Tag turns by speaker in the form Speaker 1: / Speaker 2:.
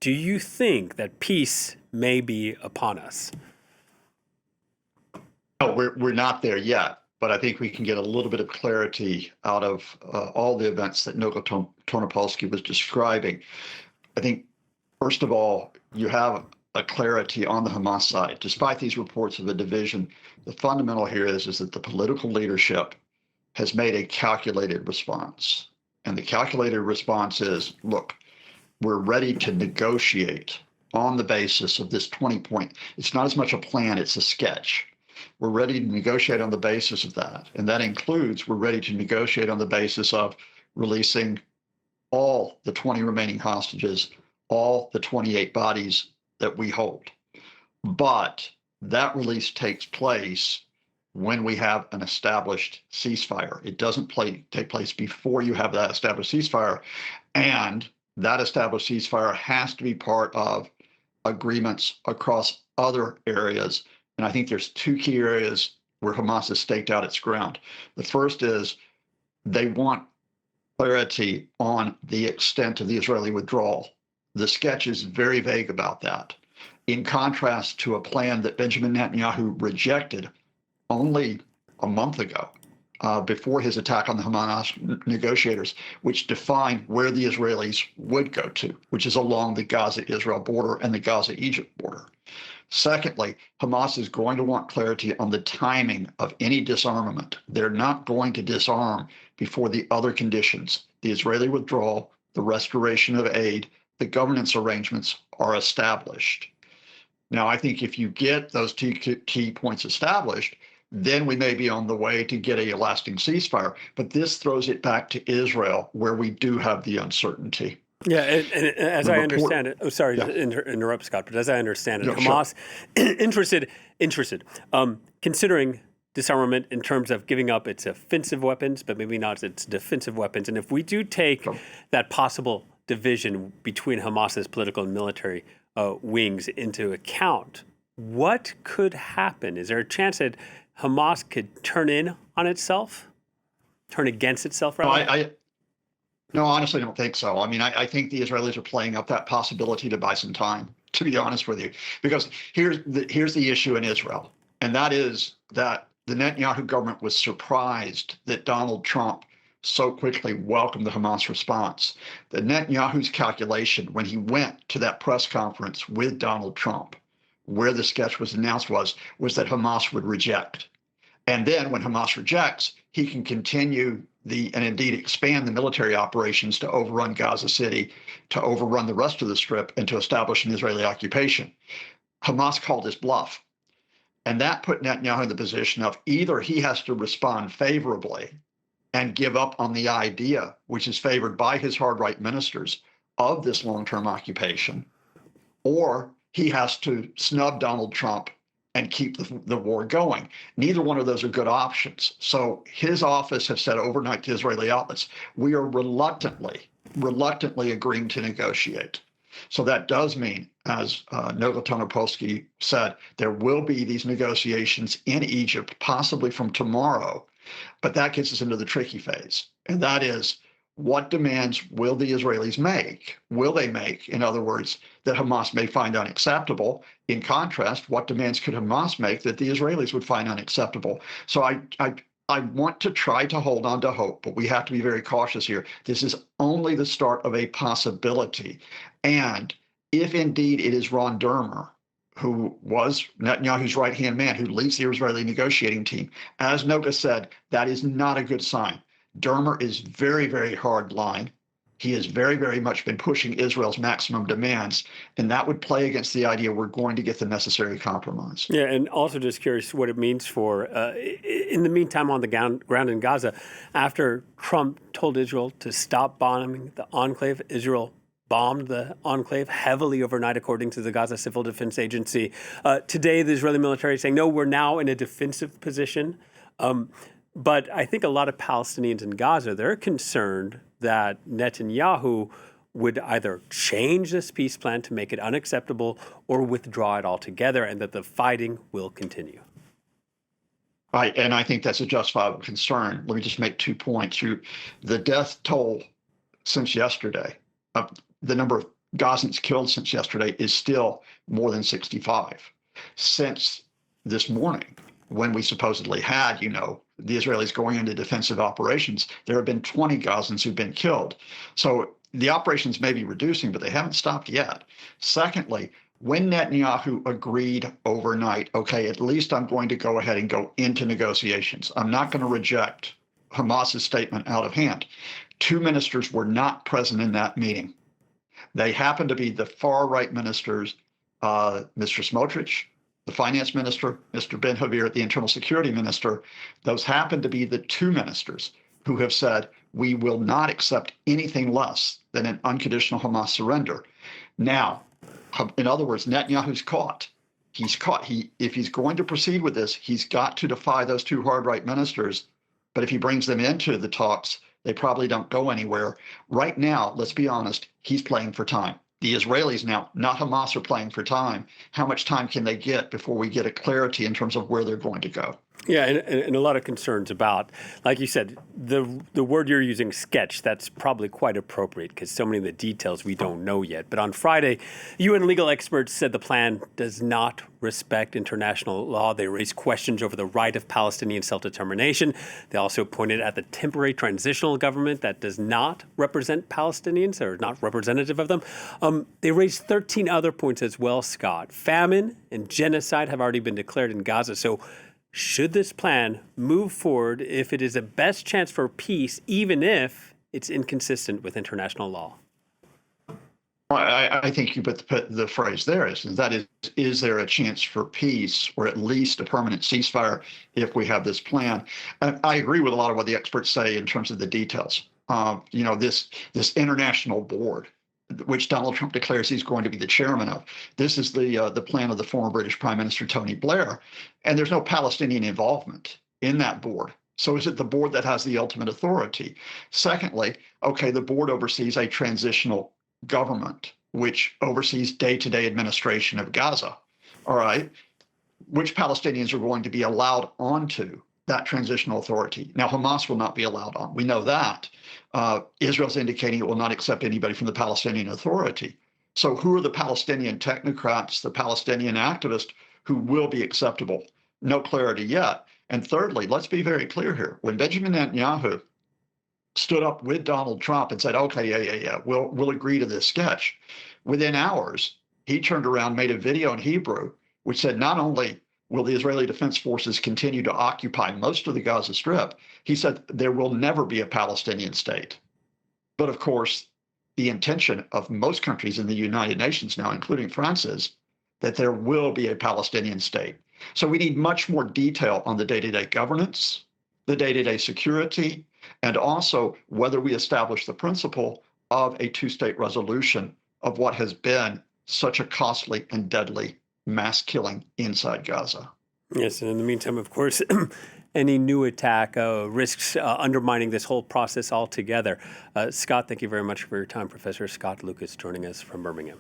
Speaker 1: do you think that peace may be upon us?
Speaker 2: No, we're not there yet, but I think we can get a little bit of clarity out of all the events that Niko Tornopolsky was describing. I think, first of all, you have a clarity on the Hamas side. Despite these reports of a division, the fundamental here is that the political leadership has made a calculated response. And the calculated response is, look, we're ready to negotiate on the basis of this 20-point. It's not as much a plan, it's a sketch. We're ready to negotiate on the basis of that. And that includes we're ready to negotiate on the basis of releasing all the 20 remaining hostages, all the 28 bodies that we hold. But that release takes place when we have an established ceasefire. It doesn't take place before you have that established ceasefire. And that established ceasefire has to be part of agreements across other areas. And I think there's two key areas where Hamas has staked out its ground. The first is they want clarity on the extent of the Israeli withdrawal. The sketch is very vague about that, in contrast to a plan that Benjamin Netanyahu rejected only a month ago, before his attack on the Hamas negotiators, which defined where the Israelis would go to, which is along the Gaza-Israel border and the Gaza-Egypt border. Secondly, Hamas is going to want clarity on the timing of any disarmament. They're not going to disarm before the other conditions, the Israeli withdrawal, the restoration of aid, the governance arrangements are established. Now, I think if you get those two key points established, then we may be on the way to get a lasting ceasefire. But this throws it back to Israel, where we do have the uncertainty.
Speaker 1: Yeah, and as I understand it, sorry to interrupt, Scott, but as I understand it, Hamas interested, considering disarmament in terms of giving up its offensive weapons, but maybe not its defensive weapons. And if we do take that possible division between Hamas's political and military wings into account, what could happen? Is there a chance that Hamas could turn in on itself, turn against itself, rather?
Speaker 2: No, honestly, I don't think so. I mean, I think the Israelis are playing up that possibility to buy some time, to be honest with you, because here's the issue in Israel, and that is that the Netanyahu government was surprised that Donald Trump so quickly welcomed the Hamas response. The Netanyahu's calculation when he went to that press conference with Donald Trump, where the sketch was announced, was that Hamas would reject. And then when Hamas rejects, he can continue and indeed expand the military operations to overrun Gaza City, to overrun the rest of the Strip, and to establish an Israeli occupation. Hamas called his bluff. And that put Netanyahu in the position of either he has to respond favorably and give up on the idea, which is favored by his hard right ministers, of this long-term occupation, or he has to snub Donald Trump and keep the war going. Neither one of those are good options. So his office has said overnight to Israeli outlets, we are reluctantly agreeing to negotiate. So that does mean, as Niko Tornopolsky said, there will be these negotiations in Egypt, possibly from tomorrow. But that gets us into the tricky phase. And that is, what demands will the Israelis make? Will they make, in other words, that Hamas may find unacceptable? In contrast, what demands could Hamas make that the Israelis would find unacceptable? So I want to try to hold on to hope, but we have to be very cautious here. This is only the start of a possibility. And if indeed it is Ron Dermer, who was Netanyahu's right-hand man, who leads the Israeli negotiating team, as Noko said, that is not a good sign. Dermer is very, very hard line. He has very, very much been pushing Israel's maximum demands, and that would play against the idea we're going to get the necessary compromise.
Speaker 1: Yeah, and also just curious what it means for, in the meantime, on the ground in Gaza, after Trump told Israel to stop bombing the enclave, Israel bombed the enclave heavily overnight, according to the Gaza Civil Defense Agency. Today, the Israeli military is saying, no, we're now in a defensive position. But I think a lot of Palestinians in Gaza, they're concerned that Netanyahu would either change this peace plan to make it unacceptable or withdraw it altogether, and that the fighting will continue.
Speaker 2: Right, and I think that's a justifiable concern. Let me just make 2 points. The death toll since yesterday, the number of Gazans killed since yesterday is still more than 65. Since this morning, when we supposedly had, the Israelis going into defensive operations, there have been 20 Gazans who've been killed. So the operations may be reducing, but they haven't stopped yet. Secondly, when Netanyahu agreed overnight, okay, at least I'm going to go ahead and go into negotiations. I'm not going to reject Hamas's statement out of hand. Two ministers were not present in that meeting. They happened to be the far-right ministers, Mr. Smotrich, the finance minister, Mr. Ben-Gvir, the internal security minister. Those happen to be the two ministers who have said, we will not accept anything less than an unconditional Hamas surrender. Now, in other words, Netanyahu's caught. He's caught. If he's going to proceed with this, he's got to defy those two hard-right ministers. But if he brings them into the talks, they probably don't go anywhere. Right now, let's be honest, he's playing for time. The Israelis now, not Hamas, are playing for time. How much time can they get before we get a clarity in terms of where they're going to go?
Speaker 1: Yeah, and a lot of concerns about, like you said, the word you're using, sketch, that's probably quite appropriate because so many of the details we don't know yet. But on Friday, UN legal experts said the plan does not respect international law. They raised questions over the right of Palestinian self-determination. They also pointed at the temporary transitional government that does not represent Palestinians or not representative of them. They raised 13 other points as well, Scott. Famine and genocide have already been declared in Gaza. So should this plan move forward if it is the best chance for peace, even if it's inconsistent with international law?
Speaker 2: I think you put the phrase there is there a chance for peace or at least a permanent ceasefire if we have this plan? And I agree with a lot of what the experts say in terms of the details. This international board, which Donald Trump declares he's going to be the chairman of. This is the plan of the former British Prime Minister Tony Blair, and there's no Palestinian involvement in that board. So is it the board that has the ultimate authority? Secondly, okay, the board oversees a transitional government, which oversees day-to-day administration of Gaza. All right, which Palestinians are going to be allowed onto that transitional authority? Now, Hamas will not be allowed on. We know that. Israel's indicating it will not accept anybody from the Palestinian Authority. So who are the Palestinian technocrats, the Palestinian activists who will be acceptable? No clarity yet. And thirdly, let's be very clear here. When Benjamin Netanyahu stood up with Donald Trump and said, okay, yeah, we'll agree to this sketch, within hours, he turned around, made a video in Hebrew, which said not only will the Israeli Defense Forces continue to occupy most of the Gaza Strip, he said there will never be a Palestinian state. But of course, the intention of most countries in the United Nations now, including France, is that there will be a Palestinian state. So we need much more detail on the day-to-day governance, the day-to-day security, and also whether we establish the principle of a two-state resolution of what has been such a costly and deadly mass killing inside Gaza.
Speaker 1: Yes, and in the meantime, of course, any new attack risks undermining this whole process altogether. Scott, thank you very much for your time. Professor Scott Lucas joining us from Birmingham.